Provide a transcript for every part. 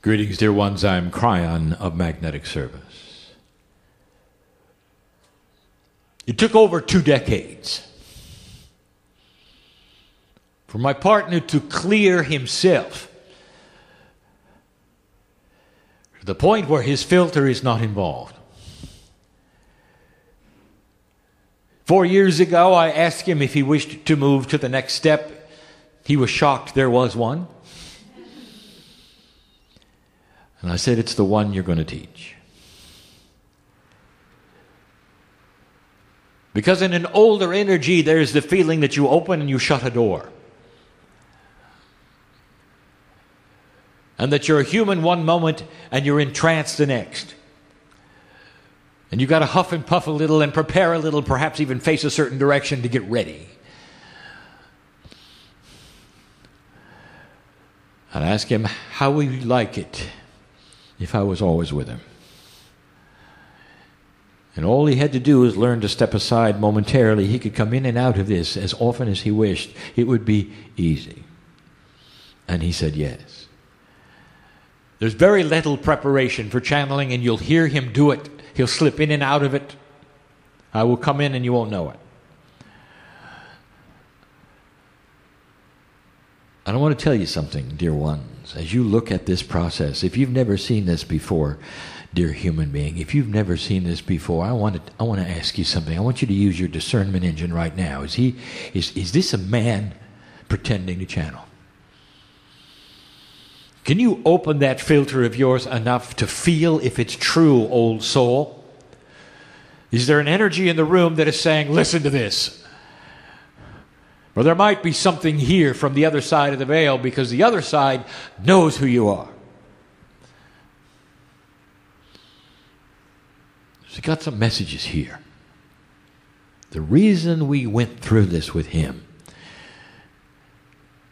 Greetings, dear ones. I'm Kryon of Magnetic Service. It took over 2 decades for my partner to clear himself to the point where his filter is not involved. 4 years ago, I asked him if he wished to move to the next step. He was shocked there was one. And I said, it's the one you're going to teach. Because in an older energy, there's the feeling that you open and you shut a door. And that you're a human one moment and you're in trance the next. And you've got to huff and puff a little and prepare a little, perhaps even face a certain direction to get ready. I'd ask him how would he like it if I was always with him. And all he had to do was learn to step aside momentarily. He could come in and out of this as often as he wished. It would be easy. And he said yes. There's very little preparation for channeling, and you'll hear him do it. He'll slip in and out of it. I will come in and you won't know it. And I want to tell you something, dear ones, as you look at this process. If you've never seen this before, dear human being, if you've never seen this before, I want to ask you something. I want you to use your discernment engine right now. Is this a man pretending to channel? Can you open that filter of yours enough to feel if it's true, old soul? Is there an energy in the room that is saying, listen to this? Or there might be something here from the other side of the veil, because the other side knows who you are. So got some messages here. The reason we went through this with him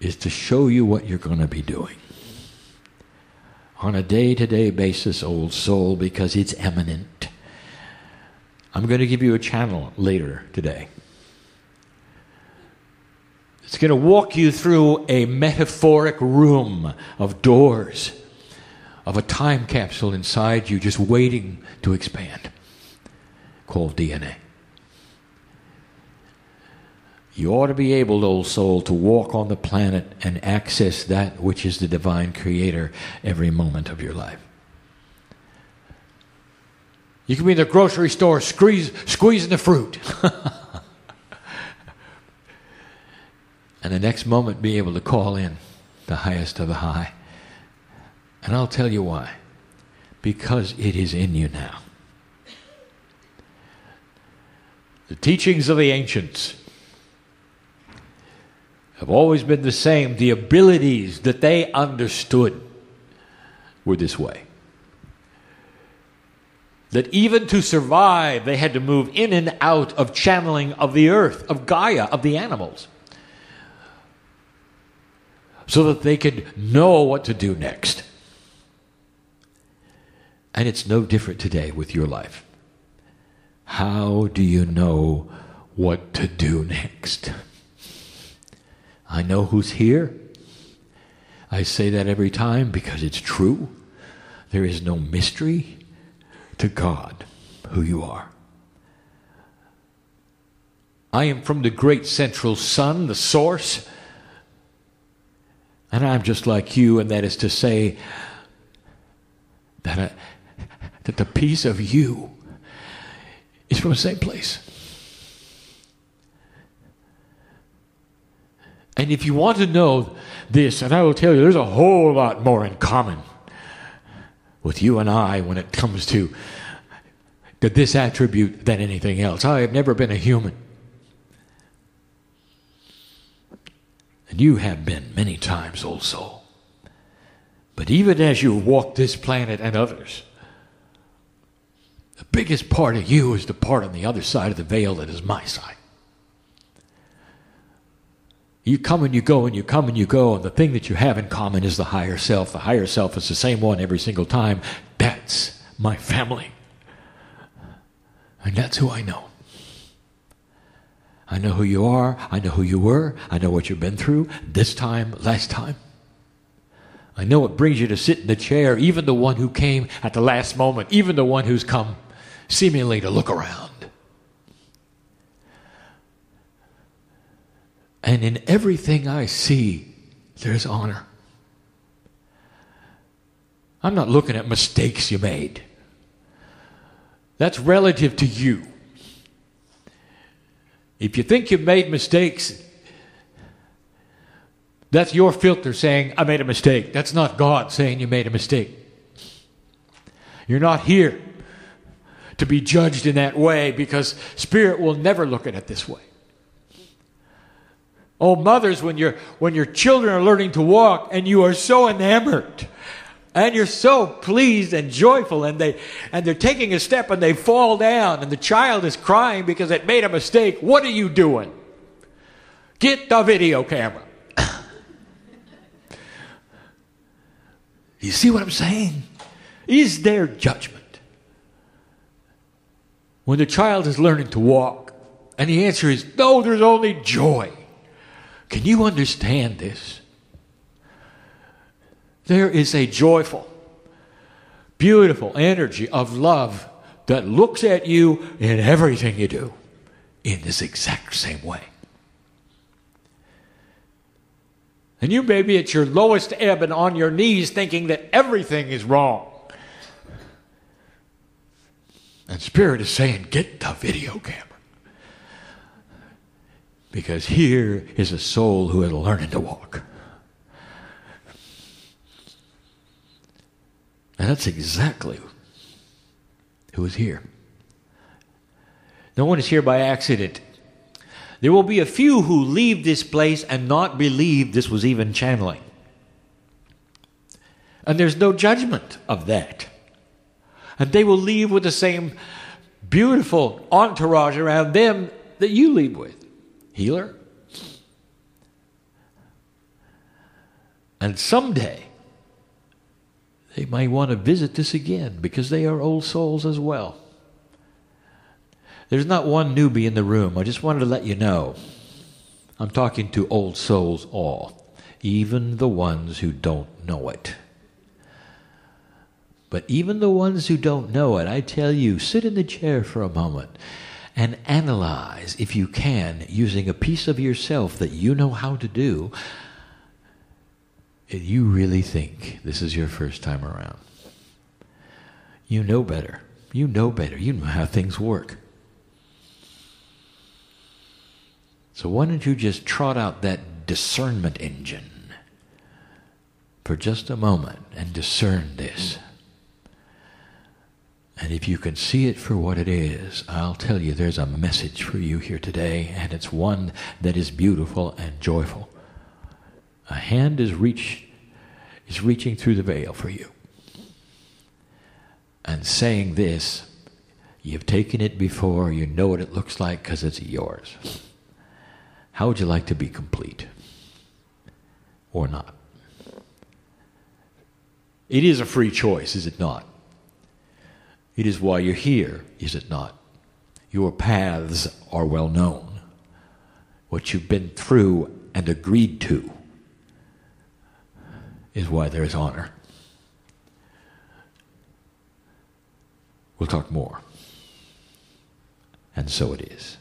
is to show you what you're going to be doing on a day-to-day basis, old soul, because it's eminent. I'm going to give you a channel later today. It's going to walk you through a metaphoric room of doors, of a time capsule inside you just waiting to expand, called DNA. You ought to be able, old soul, to walk on the planet and access that which is the divine creator every moment of your life. You can be in the grocery store squeezing the fruit. And the next moment be able to call in the highest of the high. And I'll tell you why. Because it is in you now. The teachings of the ancients have always been the same. The abilities that they understood were this way. That even to survive, they had to move in and out of channeling of the earth, of Gaia, of the animals, so that they could know what to do next. And it's no different today with your life. How do you know what to do next? I know who's here. I say that every time because it's true. There is no mystery to God, who you are. I am from the great central sun, the source. And I'm just like you, and that is to say that the piece of you is from the same place. And if you want to know this, and I will tell you, there's a whole lot more in common with you and I when it comes to this attribute than anything else. I have never been a human. And you have been many times, old soul. But even as you walk this planet and others, the biggest part of you is the part on the other side of the veil that is my side. You come and you go and you come and you go, and the thing that you have in common is the higher self. The higher self is the same one every single time. That's my family. And that's who I know. I know who you are. I know who you were. I know what you've been through this time, last time. I know it brings you to sit in the chair, even the one who came at the last moment, even the one who's come seemingly to look around. And in everything I see, there's honor. I'm not looking at mistakes you made. That's relative to you. If you think you've made mistakes, that's your filter saying, I made a mistake. That's not God saying you made a mistake. You're not here to be judged in that way, because Spirit will never look at it this way. Oh, mothers, when your children are learning to walk and you are so enamored and you're so pleased and joyful, and they're taking a step and they fall down and the child is crying because it made a mistake, what are you doing? Get the video camera. You see what I'm saying? Is there judgment when the child is learning to walk? And the answer is no, there's only joy. Can you understand this? There is a joyful, beautiful energy of love that looks at you in everything you do in this exact same way. And you may be at your lowest ebb and on your knees thinking that everything is wrong. And Spirit is saying, get the video camera. Because here is a soul who is learning to walk. And that's exactly who is here. No one is here by accident. There will be a few who leave this place and not believe this was even channeling. And there's no judgment of that. And they will leave with the same beautiful entourage around them that you leave with. Healer. And someday, they might want to visit this again because they are old souls as well. There's not one newbie in the room. I just wanted to let you know. I'm talking to old souls all, even the ones who don't know it. But even the ones who don't know it, I tell you, sit in the chair for a moment and analyze, if you can, using a piece of yourself that you know how to do, if you really think this is your first time around. You know better. You know better. You know how things work. So why don't you just trot out that discernment engine for just a moment and discern this. And if you can see it for what it is, I'll tell you there's a message for you here today, and it's one that is beautiful and joyful. A hand is reaching through the veil for you and saying this. You've taken it before, you know what it looks like because it's yours. How would you like to be complete? Or not? It is a free choice, is it not? It is why you're here, is it not? Your paths are well known. What you've been through and agreed to is why there is honor. We'll talk more. And so it is.